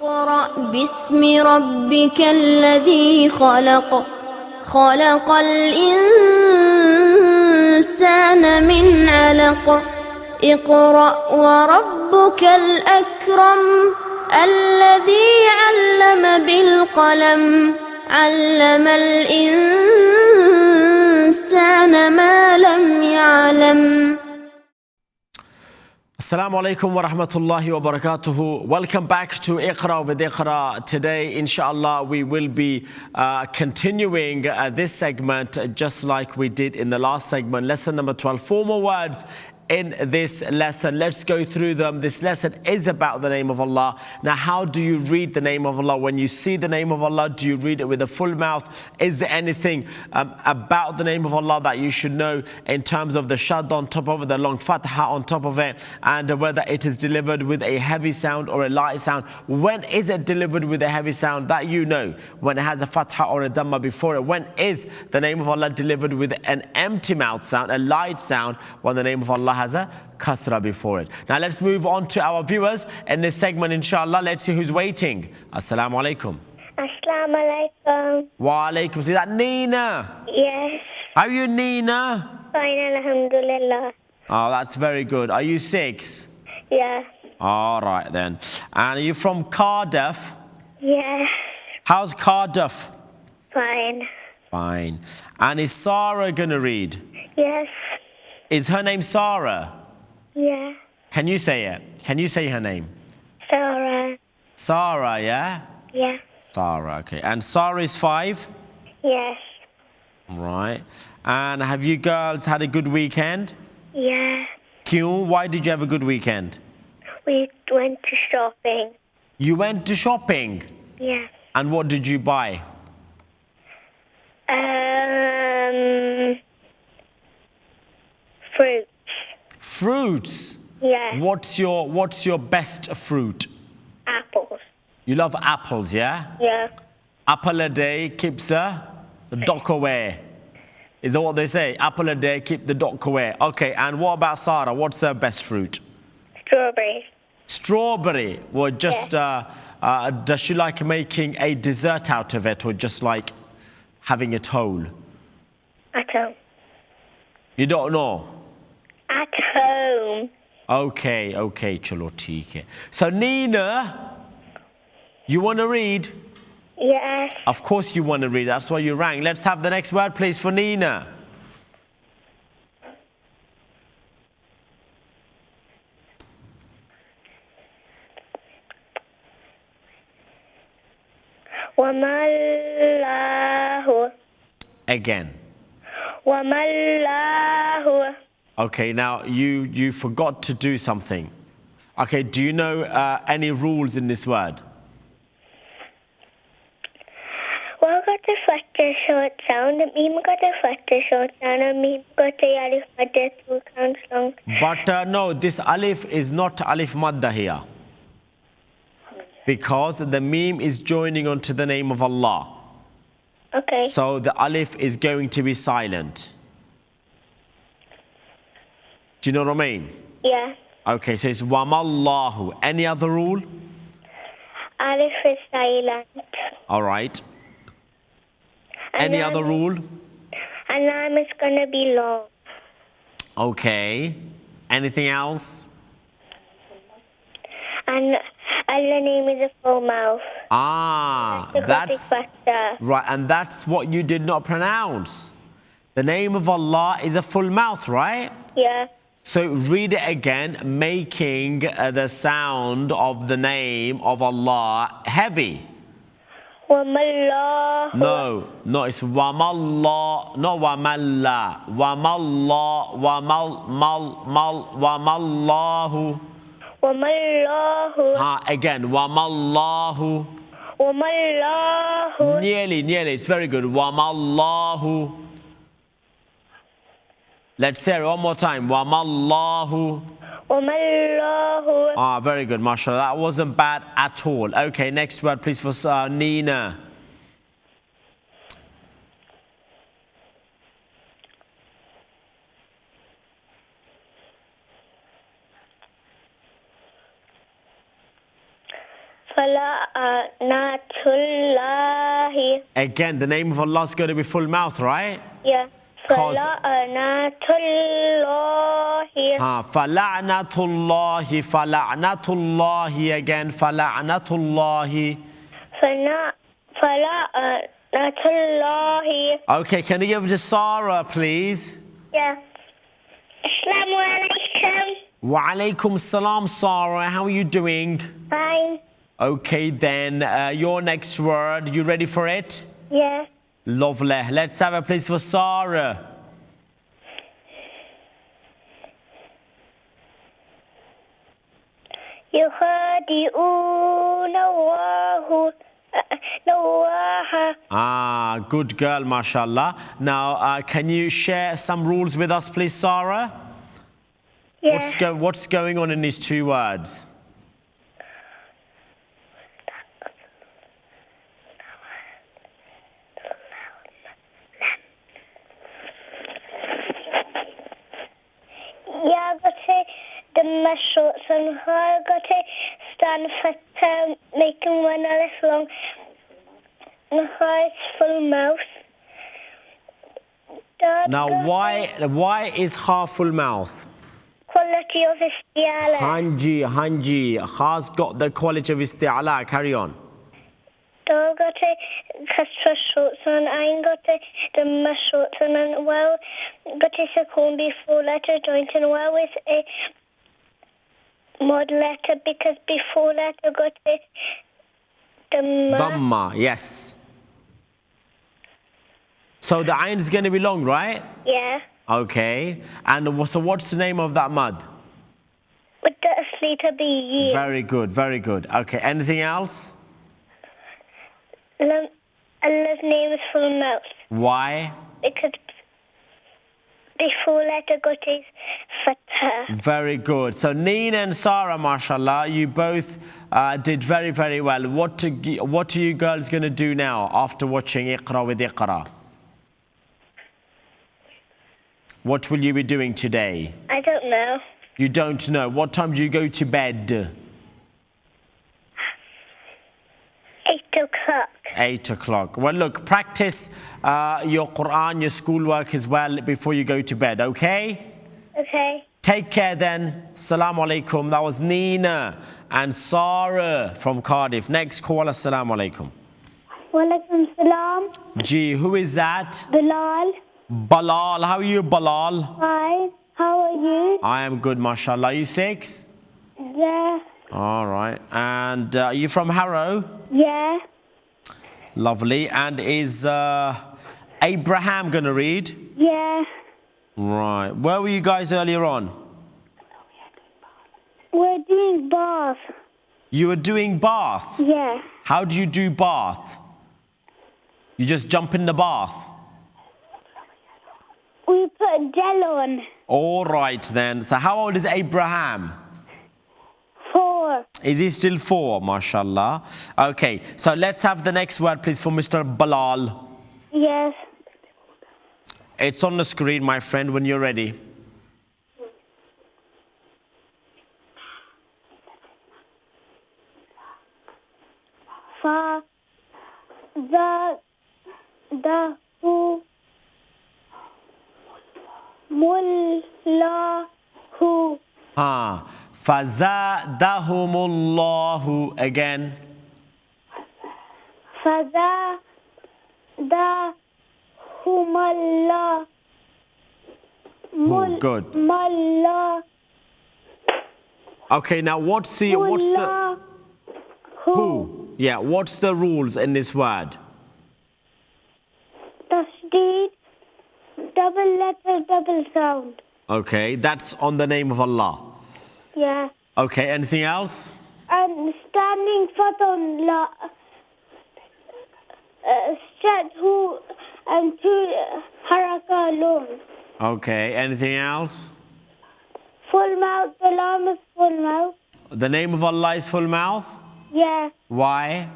اقرأ باسم ربك الذي خلق خلق الإنسان من علق اقرأ وربك الأكرم الذي علم بالقلم علم الإنسان ما لم يعلم. Assalamu alaikum wa rahmatullahi wa barakatuhu. Welcome back to IQRA with IQRA. Today, inshallah, we will be continuing this segment just like we did in the last segment, lesson number 12. 4 more words in this lesson. Let's go through them. This lesson is about the name of Allah. Now, how do you read the name of Allah? When you see the name of Allah, do you read it with a full mouth? Is there anything about the name of Allah that you should know in terms of the shad on top of it, the long fatha on top of it, and whether it is delivered with a heavy sound or a light sound? When is it delivered with a heavy sound? That you know. When it has a fatha or a dhamma before it. When is the name of Allah delivered with an empty mouth sound, a light sound, when the name of Allah has a kasra before it? Now let's move on to our viewers in this segment, inshallah. Let's see who's waiting. Assalamu alaikum. Assalamu alaikum. Wa alaikum. Is that Nina? Yes. Are you Nina? Fine, alhamdulillah. Oh, that's very good. Are you 6? Yeah. All right then. And are you from Cardiff? Yes. How's Cardiff? Fine. Fine. And is Sarah gonna read? Yes. Is her name Sarah? Yeah. Can you say it? Can you say her name? Sarah. Sarah, yeah? Yeah. Sarah, okay. And Sarah is 5? Yes. Right. And have you girls had a good weekend? Yeah. Kyun, why did you have a good weekend? We went to shopping. You went to shopping? Yeah. And what did you buy? Fruits. Fruits? Yeah. What's your best fruit? Apples. You love apples, yeah? Yeah. Apple a day keeps a dock away. Is that what they say? Apple a day keep the dock away. Okay, and what about Sarah? What's her best fruit? Strawberries. Strawberry. Well, just does she like making a dessert out of it, or just like having it whole? At home. You don't know? At home. Okay, chalo theek hai. So Nina, you want to read? Yes. Of course you want to read. That's why you rang. Let's have the next word, please, for Nina. Wamallahu. Again. Wamallahu. Okay, now you forgot to do something. Okay, do you know any rules in this word? Well, got the fatter short sound, and meme got the fatter short sound, and meme got the alif fatter 2 counts long. But no, this alif is not alif madda here. Because the meme is joining onto the name of Allah. Okay. So the alif is going to be silent. Do you know what I mean? Yeah. Okay, so it's wamallahu. Any other rule? Alif is silent. All right. And Any other rule? And lam is gonna be long. Okay. Anything else? And Allah name is a full mouth. Ah, that's right, and that's what you did not pronounce. The name of Allah is a full mouth, right? Yeah. So read it again, making the sound of the name of Allah heavy. Wamallahu. No, it's wamallah, not wamalla. Wamallah, wamallahu. Wamallahu. Again, wamallahu. Wamallahu. Nearly. It's very good. Wamallahu. Let's say it one more time. Wamallahu. Wamallahu. Very good, mashallah. That wasn't bad at all. Okay, next word, please, for Nina. Fala'natullahi. Again, the name of Allah is going to be full mouth, right? Yeah. Cause Fala'natullahi. fala'natullahi, fala'natullahi again, fala'natullahi. Fala'natullahi. Okay, can you give it to Sarah, please? Yeah. Assalamu alaikum. Wa alaikum salam, Sarah. How are you doing? Fine. Okay, then your next word. You ready for it? Yeah. Lovely. Let's have a place for Sarah. Ah, good girl, mashallah. Now, can you share some rules with us, please, Sarah? Yeah. What's going on in these two words? Yeah, got to the muscles and I got to stand for making one a little long. And it's full mouth. Now, why is ha full mouth? Quality of isti'ala. Hanji. Ha's got the quality of isti'ala. Carry on. Dog got to extra shorts and I got to the muscles and then well got to second before letter joint and well with a mod letter because before letter got to the Dhamma, yes. So the ayn is going to be long, right? Yeah. Okay. And so what's the name of that mud? With the asli to be Very good, very good. Okay, anything else? Allah's name is full mouth. Why? Because before letter got is fatah. Very good. So Nina and Sarah, mashallah, you both did very, very well. What are you girls going to do now after watching Iqra with Iqra? What will you be doing today? I don't know. You don't know. What time do you go to bed? 8 o'clock. 8 o'clock. Well, look, practice your Quran, your schoolwork as well before you go to bed, okay? Okay. Take care then. Assalamu alaikum. That was Nina and Sarah from Cardiff. Next call, assalamu alaikum. Walaikum salam. Gee, who is that? Bilal. Balal. How are you, Balal? Hi. How are you? I am good, mashallah. Are you 6? Yeah. All right. And are you from Harrow? Yeah. Lovely. And is Abraham going to read? Yeah. Right. Where were you guys earlier on? We're doing bath. You were doing bath? Yeah. How do you do bath? You just jump in the bath? We put gel on. All right then. So how old is Abraham? 4. Is he still 4? Mashallah. Okay. So let's have the next word, please, for Mr. Balal. Yes. It's on the screen, my friend, when you're ready. Fa. The. Who. Mullahu. Fazadahumullahu again. Fazadahumullah. Good. Mullah. Okay, now what's the who? Yeah, what's the rules in this word? Tasdeed. Double letter, double sound. Okay, that's on the name of Allah. Yeah. Okay, anything else? And standing fatun la. Stretch who and 2 haraka alone. Okay, anything else? Full mouth, the lam is full mouth. The name of Allah is full mouth? Yeah. Why?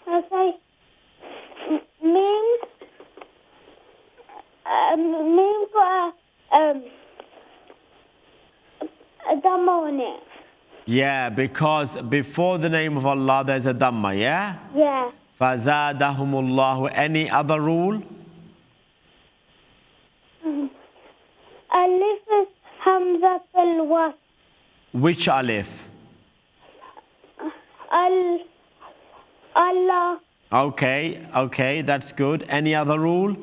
Okay. Memes got a dam on it. Yeah, because before the name of Allah there's a Dhamma, yeah? Yeah. فَزَادَهُمُ Any other rule? Alif is Hamza al-Wasl. Which alif? Allah. Okay, that's good. Any other rule?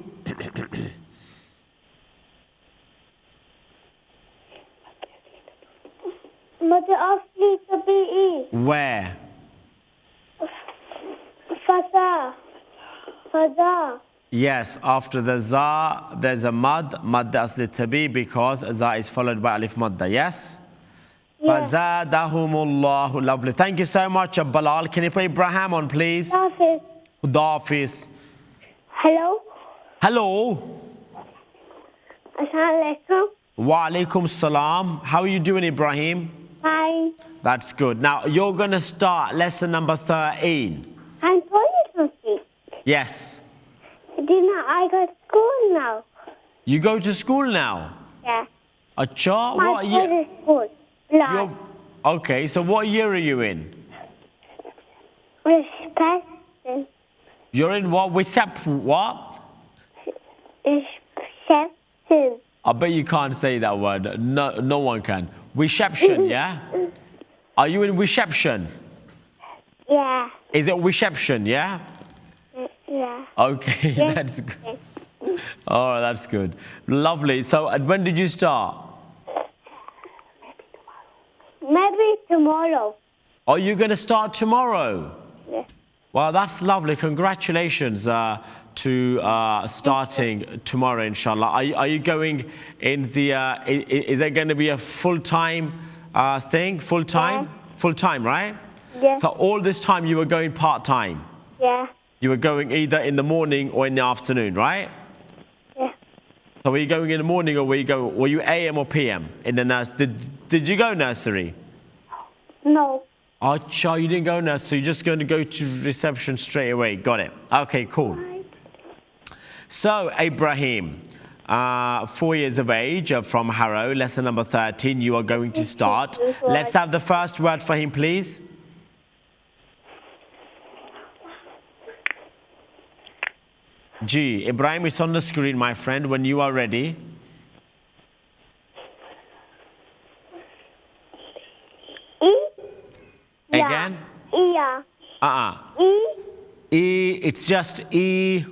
Mad asli tabi'i. Where? Faza. Yes, after the za, there's a mad asli tabi, because za is followed by alif madda. Yes? Yeah. Fazadahumullahu. Lovely. Thank you so much, Balal. Can you put Ibrahim on, please? Hafiz. Dafis. Hello. Hello. Assalamu alaikum. Wa alaikum salam. How are you doing, Ibrahim? Hi. That's good. Now, you're going to start lesson number 13. I'm told something. Yes. I go to school now. You go to school now? Yeah. Acha, My what year? is school. Last. Okay, so what year are you in? Reception. You're in what? What? Reception. I bet you can't say that word. No one can. Reception, yeah? Are you in reception? Yeah. Is it reception, yeah? Yeah. Okay, Yes. that's good. Oh, that's good. Lovely. So, and when did you start? Maybe tomorrow. Are you going to start tomorrow? Yeah. Well, that's lovely. Congratulations to starting tomorrow, inshallah. Are you going in the, is it going to be a full-time thing? Full-time? Yeah. Full-time, right? Yeah. So all this time you were going part-time? Yeah. You were going either in the morning or in the afternoon, right? Yeah. So were you going in the morning, or were you AM or PM in the nursery? Did you go nursery? No. Oh, you didn't go nursery. You're just going to go to reception straight away. Got it. Okay, cool. So, Ibrahim, 4 years of age, from Harrow, lesson number 13, you are going to start. Let's have the first word for him, please. G. Ibrahim, it's on the screen, my friend, when you are ready. E. Again? Yeah. E, it's just E.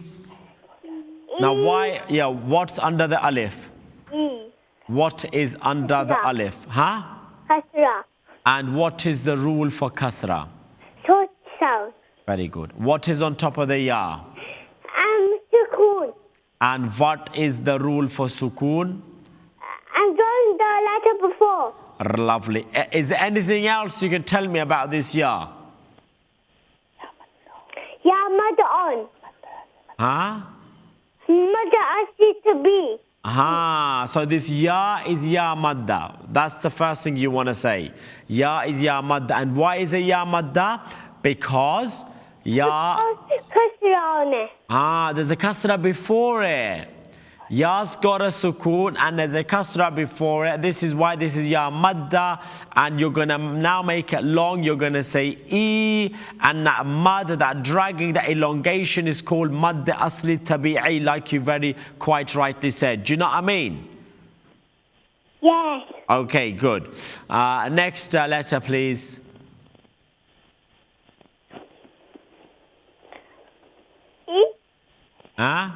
Now, why? Yeah, what's under the alif? E. What is under the alif? Huh? Kasra. And what is the rule for kasra? Short sound. Very good. What is on top of the ya? Sukoon. And what is the rule for sukoon? I'm doing the letter before. Lovely. Is there anything else you can tell me about this ya? Yeah, mother on. Huh? Mother asked you to be. So this ya is ya madda. That's the first thing you want to say. Ya is ya madda. And why is it ya madda? Because ya... Kasra on it. There's a kasra before it. Ya's got a sukoon and there's a kasra before it. This is why this is ya madda. And you're going to now make it long. You're going to say E. And that mad, that dragging, that elongation is called mad asli tabi'i, like you very quite rightly said. Do you know what I mean? Yes. Okay, good. Next letter, please. E. Huh?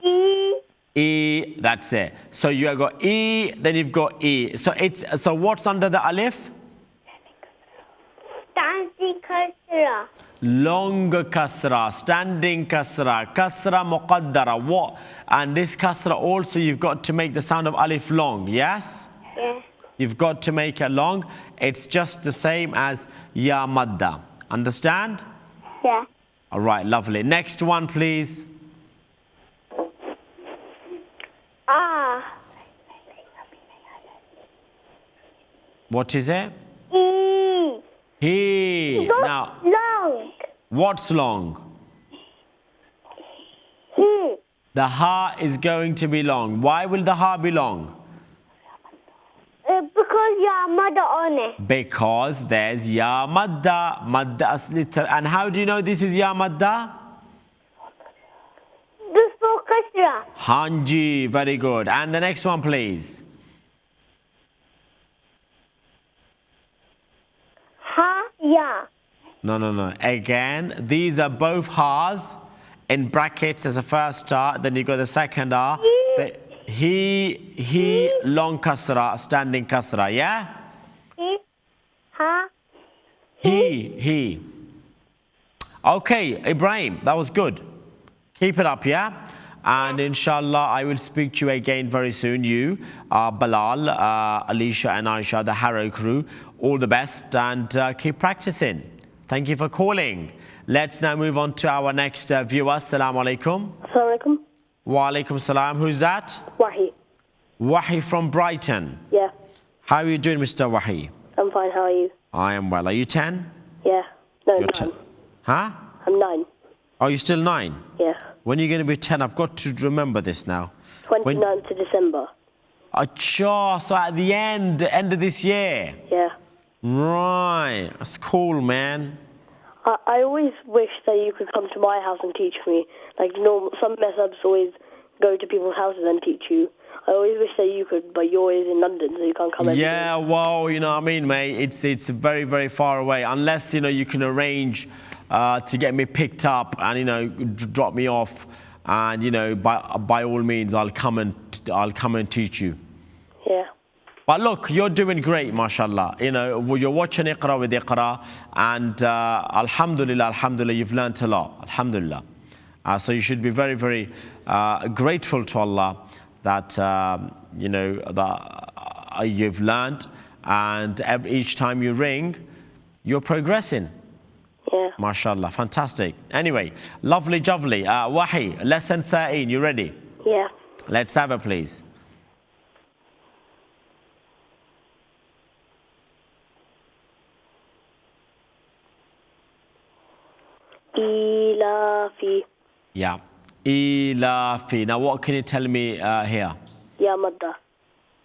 E. E, that's it. So you have got E, then you've got E. So what's under the alif? Standing kasra. Long kasra, standing kasra, kasra muqaddara. What? And this kasra also you've got to make the sound of alif long, yes? Yeah. You've got to make it long. It's just the same as ya madda. Understand? Yeah. All right, lovely. Next one, please. What is it? E. He. Now, Long. what's long? He. The ha is going to be long. Why will the ha be long? Because Because ya madda on it. Because there's ya madda. Madda asli. And how do you know this is ya madda? Before kasra. Hanji, very good. And the next one, please. Ha ya. No. Again, these are both ha's in brackets as a first R. Then you got the second R. He, long kasra, standing kasra, yeah? He. Ha. He. Okay, Ibrahim, that was good. Keep it up, yeah? And inshallah, I will speak to you again very soon. You, Bilal, Alicia and Aisha, the Harrow crew, all the best and keep practicing. Thank you for calling. Let's now move on to our next viewer. Assalamu alaikum. Assalamu alaikum. Wa alaikum salam. Who's that? Wahi. Wahi from Brighton. Yeah. How are you doing, Mr. Wahi? I'm fine. How are you? I am well. Are you 10? Yeah. No, You're 9. Huh? I'm 9. Are you still 9? Yeah. When are you going to be 10? I've got to remember this now. 29th of December. Achha, so at the end of this year. Yeah. Right. That's cool, man. I always wish that you could come to my house and teach me. Like, some mess-ups always go to people's houses and teach you. I always wish that you could, but you're always in London, so you can't come every Yeah, day. well, you know what I mean, mate. It's very, very far away. Unless, you can arrange to get me picked up and, drop me off. And, by all means, I'll come and teach you. Yeah. But look, you're doing great, mashallah. You're watching IQRA with IQRA, and alhamdulillah, you've learnt a lot, alhamdulillah. So you should be very, very grateful to Allah that, that you've learnt, and each time you ring, you're progressing. Yeah. Mashallah, fantastic. Anyway, lovely, jubbly. Wahi, lesson 13, you ready? Yeah. Let's have it, please. Ilafi. Yeah. Ilafi. Now, what can you tell me here? Ya madda.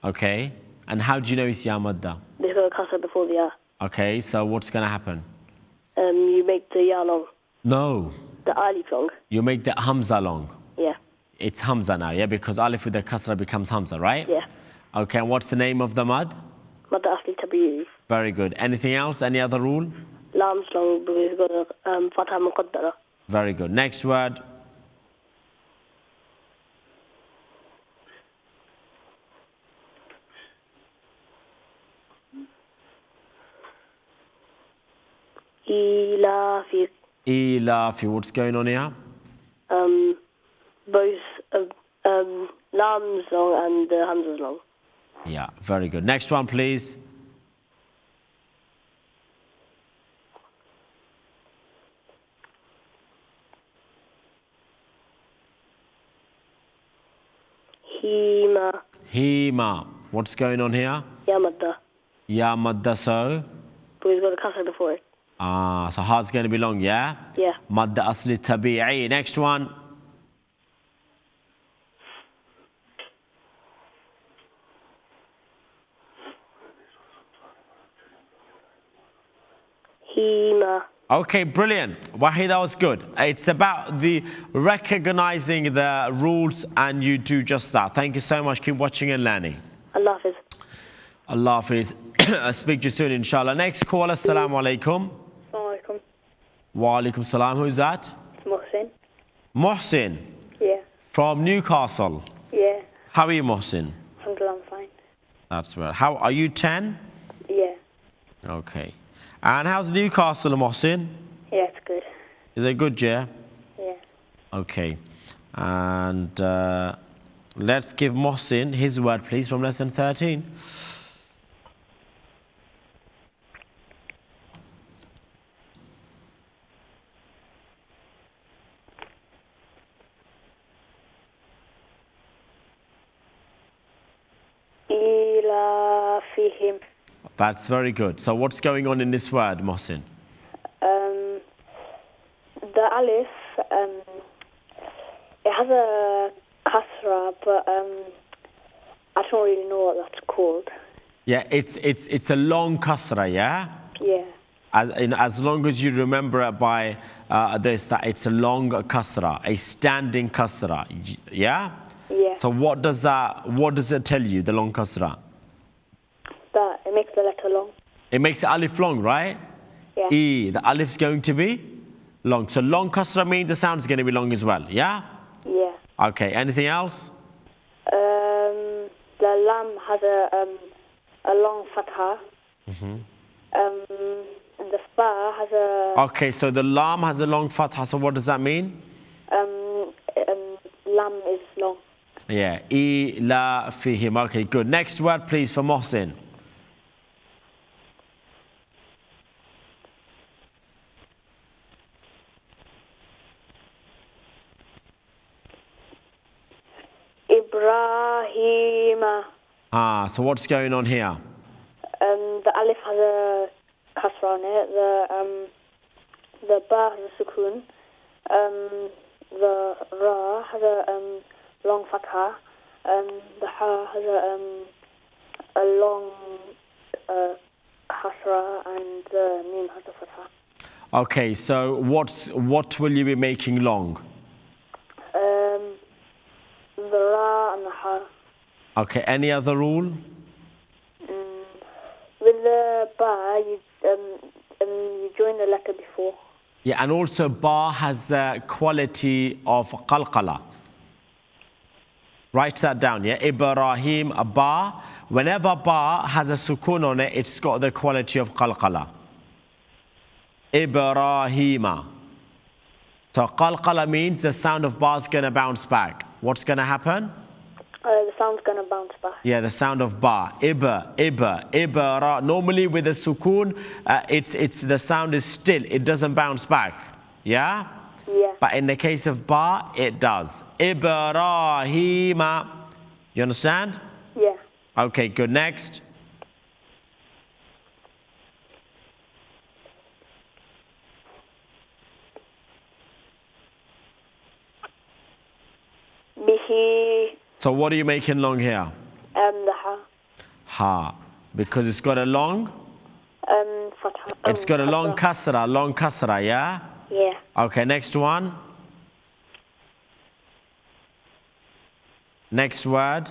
Okay. And how do you know it's ya madda? There's got a kasra before the ya. Okay, so what's going to happen? You make the ya long. No. The alif long. You make the hamza long. Yeah. It's hamza now, yeah? Because alif with the kasra becomes hamza, right? Yeah. Okay, and what's the name of the mad? Madda asli tabi'i. Very good. Anything else? Any other rule? Lam's long, but we've got a fatha muqaddara. Very good. Next word. Ilafi. Ilafi. What's going on here? Both Lam's long and Hamza's long. Yeah, very good. Next one, please. Hima. Hima. What's going on here? Ya madda. Ya madda, so? But we've got a kasra before it. So ha's going to be long, yeah? Yeah. Madda asli tabi'i. Next one. Hima. Okay, brilliant. Wahi, that was good. It's about the recognizing the rules, and you do just that. Thank you so much. Keep watching and learning. Allah Hafiz. Allah Hafiz. I'll speak to you soon, inshallah. Next caller. Assalamu alaikum. Assalamu alaikum. Wa alaikum salam. Who's that? It's Mohsin. Mohsin. Yeah. From Newcastle. Yeah. How are you, Mohsin? Alhamdulillah, I'm fine. That's well. How are you? 10? Yeah. Okay. And how's Newcastle, Mohsin? Yeah, it's good. Is it good, yeah? Yeah. Okay. And let's give Mohsin his word, please, from lesson 13. Ilafihim. That's very good. So what's going on in this word, Mohsin? The alif, it has a kasra, but I don't really know what that's called. Yeah, it's a long kasra, yeah? Yeah. As long as you remember it by this, that it's a long kasra, a standing kasra, yeah? Yeah. So what does it tell you, the long kasra? That it makes the letter long. It makes the alif long, right? Yeah. The alif's going to be long. So long kasra means the sound is going to be long as well, yeah? Yeah. Okay, anything else? The lam has a long fatha. And the fa has a Okay, so the lam has a long fatha, so what does that mean? lam is long. Yeah, ila fihim. Okay, good. Next word, please, for Mohsin. Ibrahima. So what's going on here? The alif has a kasra on it. The ba has a sukun. The ra has a long fatha. The ha has a long kasra, and the mim has a fatha. Okay, so what will you be making long? The ra and the ha. Okay, any other rule? With the ba, you join the letter before. Yeah, and also ba has a quality of qalqala. Write that down, yeah? Ibrahim, a ba. Whenever ba has a sukun on it, it's got the quality of qalqala. Ibrahima. So qalqala means the sound of ba is going to bounce back. What's going to happen? The sound's going to bounce back. Yeah, the sound of ba. Ibra. Normally with a sukun, it's the sound is still. It doesn't bounce back. Yeah? Yeah. But in the case of ba, it does. Ibrahima. You understand? Yeah. Okay, good. Next. Bihi. So what are you making long here? The ha. Ha. Because it's got a long? Fatha. It's got a long kasra, yeah? Yeah. Okay, next one. Next word.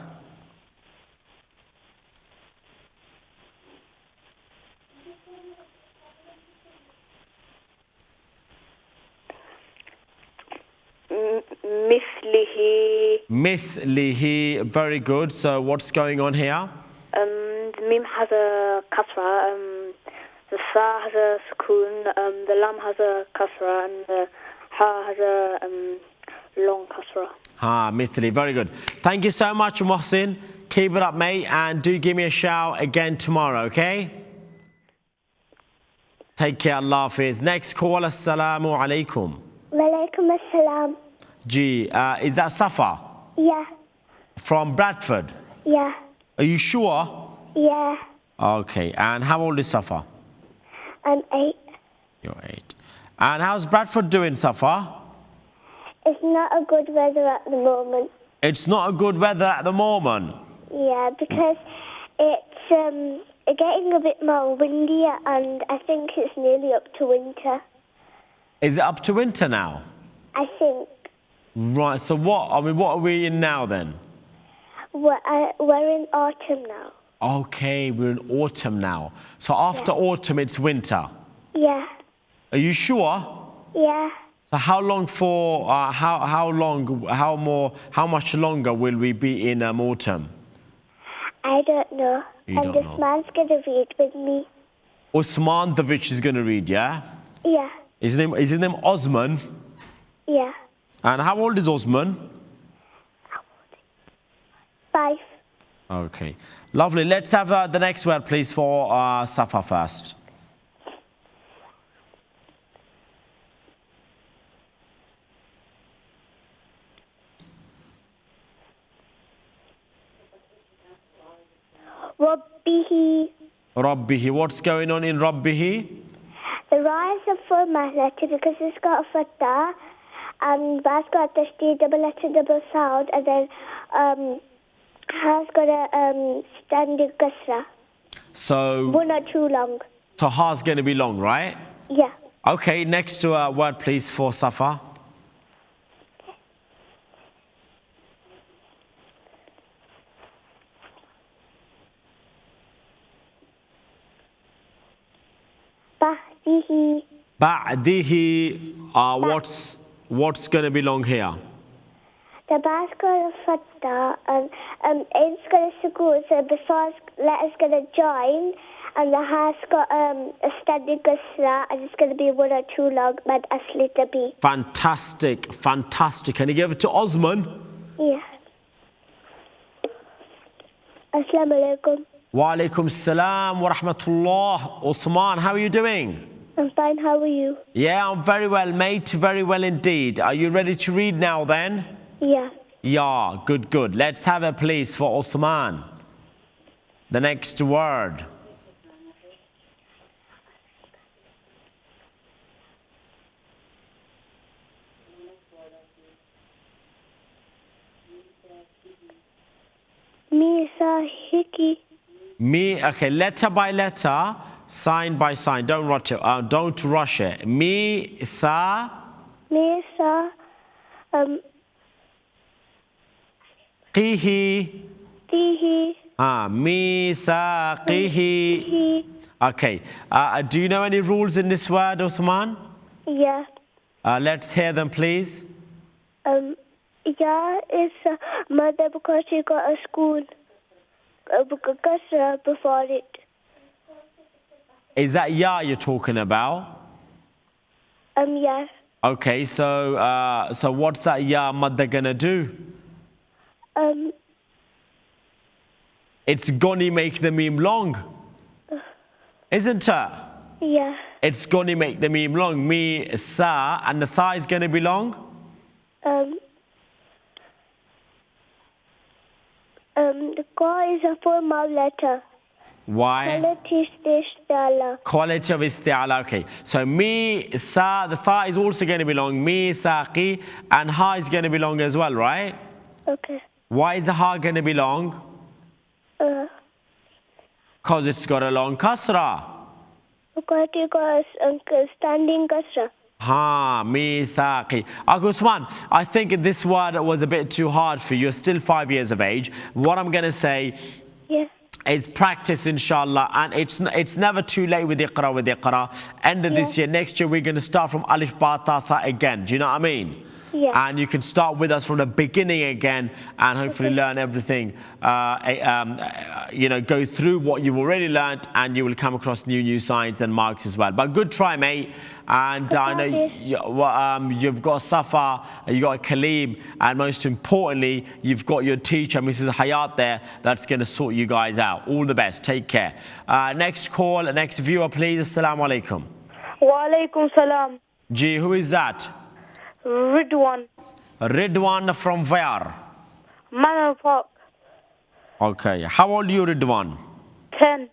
Mithlihi. Mithlihi. Very good. So what's going on here? The mim has a kasra. The sa has a sukun. The lam has a kasra, and the ha has a long kasra. Mithli. Very good. Thank you so much, Mohsin. Keep it up, mate, and do give me a shout again tomorrow, okay? Take care, Allah Hafiz. Next call, assalamu alaikum. Walaikum assalam. Is that Safa? Yeah. From Bradford? Yeah. Are you sure? Yeah. Okay, and how old is Safa? I'm 8. You're 8. And how's Bradford doing, Safa? It's not a good weather at the moment. It's not a good weather at the moment. Yeah, because it's getting a bit more windy, and I think it's nearly up to winter. Is it up to winter now? I think. Right, so what are we in now then? We're in autumn now. Okay, we're in autumn now. So after autumn, it's winter. Yeah. Are you sure? Yeah. So how long for, how much longer will we be in Autumn? I don't know. You and don't this know. man's going to read with me. Osman Davich is going to read, yeah? Yeah. Is his name Osman? Yeah. And how old is Osman? 5. Okay. Lovely. Let's have the next word, please, for Safa first. Rabbihi. Rabbihi. What's going on in Rabbihi? The ra is a full mouth letter because it's got a fatha, and ba's got a tashdid, double letter, double sound, and then ha's got a standing kasra. So, One or two long. so ha's going to be long, right? Yeah. Okay, next word please for Safa. Ba'dihi. Ba'dihi, what's going to be long here? The ba's got a fatha and it's got a sukoon, so the first letter's going to join, and the ha's got a standing kasra, and it's going to be one or two long, but asli to be. Fantastic, fantastic. Can you give it to Osman? Yeah. Assalamu alaikum. Wa alaikum salam wa rahmatullah. Uthman, how are you doing? I'm fine, how are you? Yeah, I'm very well, mate. Very well indeed. Are you ready to read now then? Yeah. Yeah, good, good. Let's have a please for Uthman. The next word. Misahiki. Okay, letter by letter, sign by sign. Don't rush it. Don't rush it. Misa. Qihi. Tihi. Mithaqihi. Okay. Do you know any rules in this word, Uthman? Yeah. Let's hear them, please. Yeah, it's mother because she got a school. Kasra before it. Is that ya you're talking about? Yeah. Okay, so so what's that ya madda gonna do? It's gonna make the meme long, isn't it? Yeah. It's gonna make the meme long. Me tha, and the tha is gonna be long. The qa is a formal letter. Why? Quality isti'ala. Quality of isti'ala. Okay, so me tha, the tha is also going to be long. Me thaqi, and ha is going to be long as well, right? Okay. Why is the ha going to be long? Because it's got a long kasra. Because it got a standing kasra. Ha, mithaqi. Uthman, I think this word was a bit too hard for you. You're still 5 years of age. What I'm going to say is practice, inshallah, and it's never too late with Iqra. End of this year, next year, we're going to start from Alif, Ba, Ta, Tha again. Do you know what I mean? Yeah. And you can start with us from the beginning again and hopefully learn everything. You know, go through what you've already learned, and you will come across new signs and marks as well. But good try, mate. And I know you've got Safa, you've got Kaleem, and most importantly, you've got your teacher, Mrs. Hayat, there, that's going to sort you guys out. All the best. Take care. Next call, next viewer, please. Assalamu alaikum. Wa alaikum salam. Gee, who is that? Ridwan. Ridwan from where? Manor Park. Okay. How old are you, Ridwan? 10.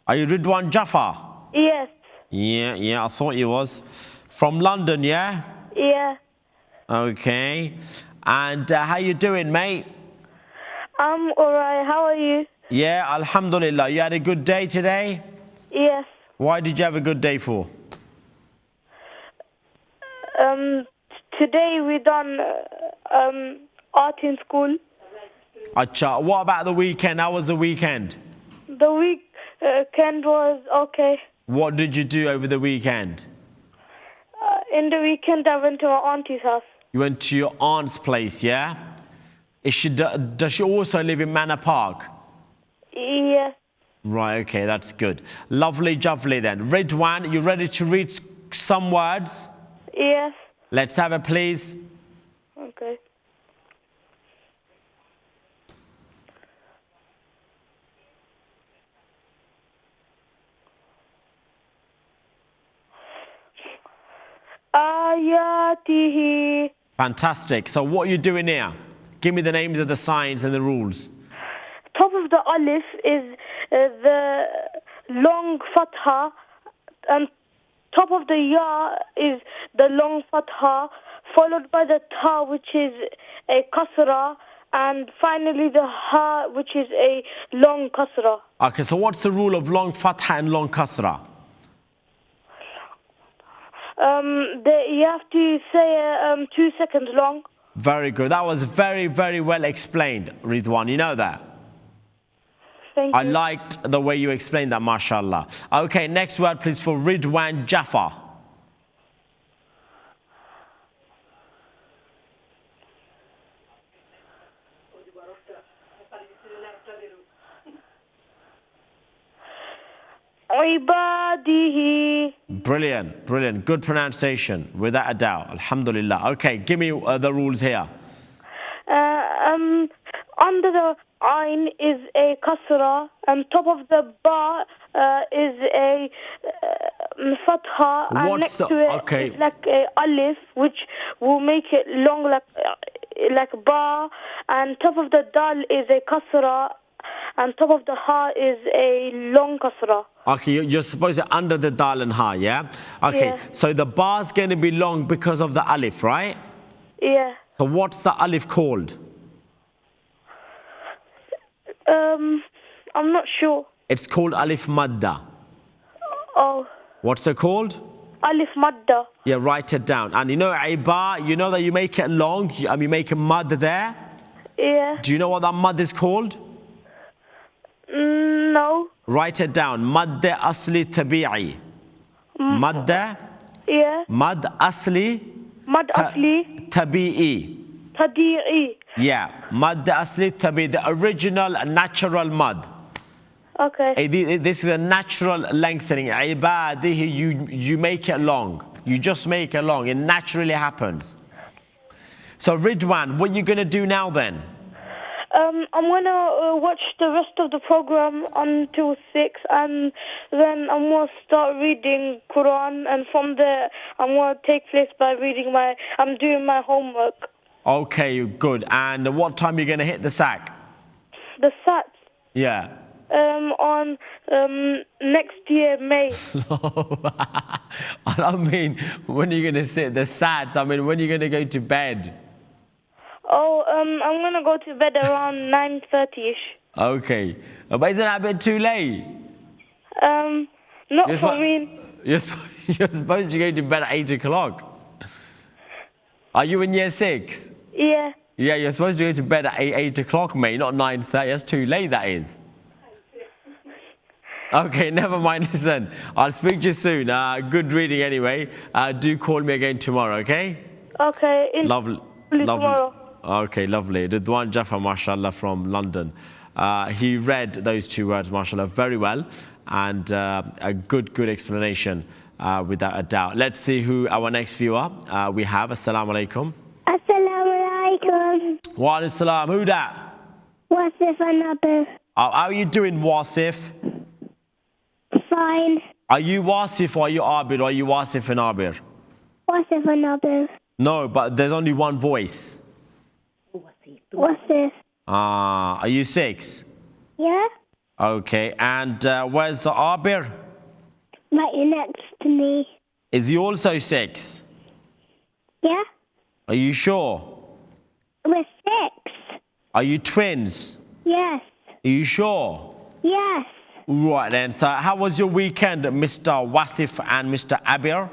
Are you Ridwan Jaffa? Yes. Yeah, I thought you was. From London, yeah? Yeah. Okay. And how you doing, mate? I'm alright. How are you? Yeah, alhamdulillah. You had a good day today? Yes. Why did you have a good day for? Today we done art in school. Acha, what about the weekend? How was the weekend? The weekend was okay. What did you do over the weekend? In the weekend I went to my auntie's house. You went to your aunt's place, yeah? Does she also live in Manor Park? Yes. Right, okay, that's good. Lovely, jubbly then. Ridwan, you ready to read some words? Yes. Let's have it, please. Okay. Ayatihi. Fantastic. So what are you doing here? Give me the names of the signs and the rules. Top of the alif is the long fatha, and top of the ya is the long fatha, followed by the ta, which is a kasra, and finally the ha, which is a long kasra. Okay, so what's the rule of long fatha and long kasra? You have to say 2 seconds long. Very good. That was very, very well explained, Ridwan. You know that? Thank you. I liked the way you explained that, mashallah. Okay, next word, please, for Ridwan Jaffa. Ibadihi. Brilliant, brilliant. Good pronunciation, without a doubt. Alhamdulillah. Okay, give me the rules here. Under the ayn is a kasra, and top of the ba is a fatha, and What's next the- to it okay. is like a alif, which will make it long like ba, and top of the dal is a kasra, and top of the ha is a long kasra. Okay, you're supposed to under the dal and ha, yeah? Okay, Yeah. so the bar's going to be long because of the alif, right? Yeah. So what's the alif called? I'm not sure. It's called alif madda. Oh, What's it called? alif madda. Yeah, write it down. And you know, iba, you know that you make it long, you make a mud there. Yeah. Do you know what that mud is called? No. Write it down. Mad asli tabi'i. Mad, Yeah. mad asli Mad asli tabi'i. tadi'i. Yeah, mad asli tabi'i, the original natural mud. Okay. This is a natural lengthening. Ibadihi, you make it long. You just make it long. It naturally happens. So Ridwan, what are you going to do now then? I'm gonna watch the rest of the program until 6, and then I'm gonna start reading Quran, and from there I'm gonna take place by reading I'm doing my homework. Okay, good. And what time are you going to hit the sack? The SAT Yeah. on next year May. I don't mean when are you going to sit the sats. I mean when are you going to go to bed? Oh, I'm gonna go to bed around 9:30ish. Okay. But isn't that a bit too late? Not You're for suppo- me. You're supposed to go to bed at 8 o'clock. Are you in year 6? Yeah. Yeah, you're supposed to go to bed at 8 o'clock, mate, not 9:30. That's too late, that is. Okay, never mind. Listen, I'll speak to you soon. Good reading anyway. Do call me again tomorrow, okay? Okay. Lovely. Tomorrow. Okay, lovely. Ridwan Jaffa, mashallah, from London. He read those 2 words, mashallah, very well. And a good explanation, without a doubt. Let's see who our next viewer we have. Assalamu alaikum. Assalamu alaikum. Wa alaikum salam. Who that? Wasif and Abu. How are you doing, Wasif? Fine. Are you Wasif or are you Abir or are you Wasif and Abir? Wasif and Abu. No, but there's only one voice. Wasif. Are you 6? Yeah? Okay, and where's Abir? Right next to me. Is he also 6? Yeah? Are you sure? We're 6. Are you twins? Yes. Are you sure? Yes. Right then, so how was your weekend, Mr. Wasif and Mr. Abir?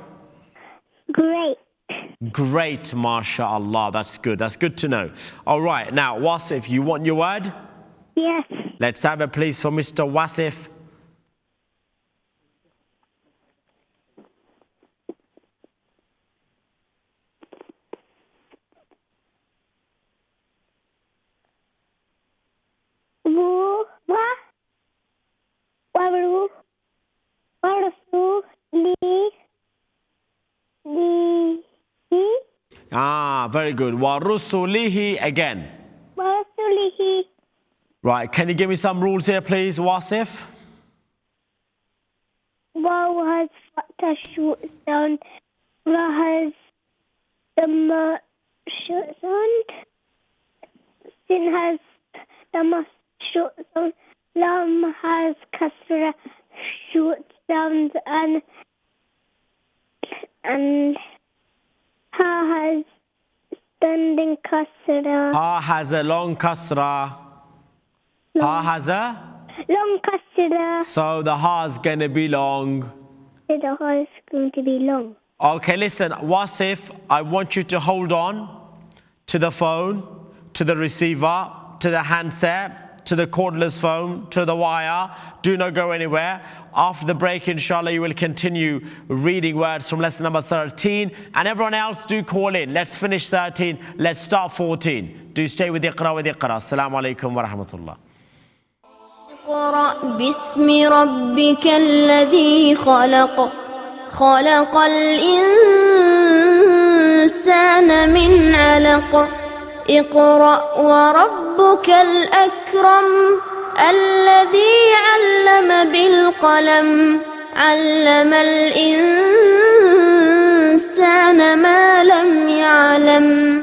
Great. Great, mashallah, that's good to know. All right, now Wasif, you want your word? Yes. Let's have it please for Mr. Wasif. Very good. Wa rusulihi again. Wasulihi. Right, can you give me some rules here, please, Wasif? Waw has fatha short sound. Ra has the short sound. Sin has the short sound. Lam has kasra short sound, and ha has standing kasra. Ha has a long kasra. Ha has a? Long kasra. So the ha is going to be long. So the ha is going to be long. Okay, listen, Wasif, I want you to hold on to the phone, to the receiver, to the handset, to the cordless phone, to the wire. Do not go anywhere. After the break, inshallah, you will continue reading words from lesson number 13. And everyone else, do call in. Let's finish 13. Let's start 14. Do stay with Iqra with Iqra. Assalamu alaikum wa rahmatullah. اقرأ باسم ربك الذي خلق خلق الإنسان من علق اقرأ وربك الأكرم الذي علم بالقلم علم الإنسان ما لم يعلم